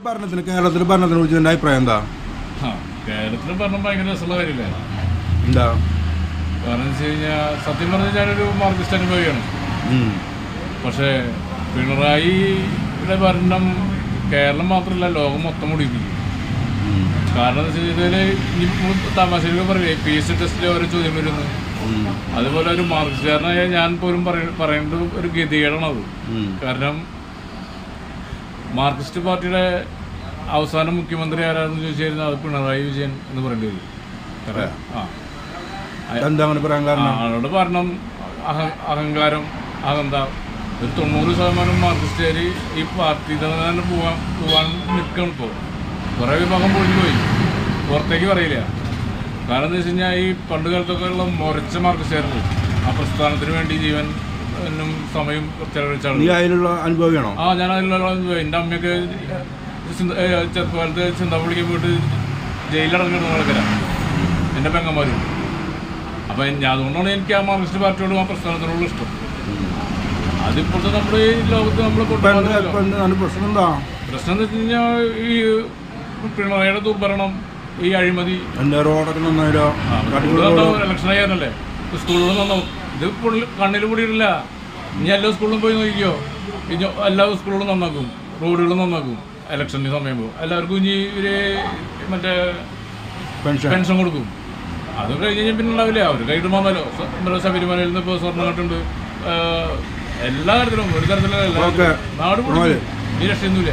കേരളത്തിലെ ഭരണത്തിനെ കുറിച്ച് എൻ്റെ അഭിപ്രായം എന്താ? കേരളത്തിലെ ഭരണം ഭയങ്കര രസമുള്ള കാര്യമില്ല. എന്താ കാരണം വെച്ച് കഴിഞ്ഞാൽ സത്യം പറഞ്ഞാൽ ഞാനൊരു മാർക്സിസ്റ്റ് അനുഭവിയാണ്. പക്ഷേ പിണറായിയുടെ ഭരണം കേരളം മാത്രമല്ല ലോകം മൊത്തം മുടിപ്പിക്കും. കാരണം എന്താ വെച്ച് കഴിഞ്ഞാൽ തമാശയൊക്കെ പറയില്ലേ PSC ടെസ്റ്റിൽ ഓരോ ചോദ്യം വരുന്നു. അതുപോലെ ഒരു മാർക്സിസ്റ്റുകാരനായ ഞാൻ പോലും പറയേണ്ട ഒരു ഗതികേടാണത്. കാരണം മാർക്സിസ്റ്റ് പാർട്ടിയുടെ അവസാന മുഖ്യമന്ത്രി ആരാണെന്ന് ചോദിച്ചു കഴിഞ്ഞാൽ അത് പിണറായി വിജയൻ എന്ന് പറയേണ്ടി വരും. ആളോട് ഭരണം അഹങ്കാരം അഹന്ത ഒരു 90% മാർക്സിസ്റ്റുകാർ ഈ പാർട്ടി തന്നെ പോകാൻ നിൽക്കണം. ഇപ്പോൾ കുറേ വിഭാഗം പൊളിഞ്ഞു പോയി, പുറത്തേക്ക് പറയില്ല. കാരണം എന്താ വെച്ച് കഴിഞ്ഞാൽ ഈ പണ്ട് കാലത്തൊക്കെ ഉള്ള മുരച്ച മാർക്സിസ്റ്റുകാരുണ്ട്. ആ പ്രസ്ഥാനത്തിന് വേണ്ടി ജീവൻ സമയം ചെലവഴിച്ചാണ്. അനുഭവമാണോ? ഞാൻ അതിലുള്ള അനുഭവം. എൻ്റെ അമ്മയൊക്കെ ചെറുപ്പകാലത്ത് ചിന്താപുള്ളിക്ക് പോയിട്ട് ജയിലടങ്ങിടുന്ന ആൾക്കാരാണ് എൻ്റെ പെങ്ങന്മാരും. അപ്പം അതുകൊണ്ടാണ് എനിക്ക് ആ മാർക്സിസ്റ്റ് പാർട്ടിയോടും ആ പ്രസ്ഥാനത്തിനോടും ഇഷ്ടം. അതിപ്പോഴത്തെ നമ്മുടെ ഈ ലോകത്ത് നമ്മൾ പ്രശ്നം എന്താ വെച്ച് കഴിഞ്ഞാൽ ഈ പിണറായിയുടെ ദുർഭരണം, ഈ അഴിമതി. ഇലക്ഷൻ ആയാലല്ലേ സ്കൂളുകൾ നന്നാവും. ഇത് കണ്ണിൽ കൂടിയിട്ടില്ല. ഇനി എല്ലാ സ്കൂളിലും പോയി നോക്കിക്കോ, ഇനി എല്ലാ സ്കൂളുകളും നന്നാക്കും, റോഡുകളും നന്നാക്കും. ഇലക്ഷൻ്റെ സമയം എല്ലാവർക്കും ഇനി ഒരു മറ്റേ പെൻഷൻ കൊടുക്കും. അത് കഴിഞ്ഞ് കഴിഞ്ഞാൽ പിന്നെ ഉണ്ടാവില്ല. അവർ കൈയിട്ട് വന്നാലോ ശബരിമലയിൽ നിന്ന് ഇപ്പോൾ സ്വർണ്ണം കെട്ടുണ്ട്. എല്ലാ കാര്യത്തിലും ഒരു തരത്തിലുള്ള നാട് ഈ രക്ഷയൊന്നുമില്ല.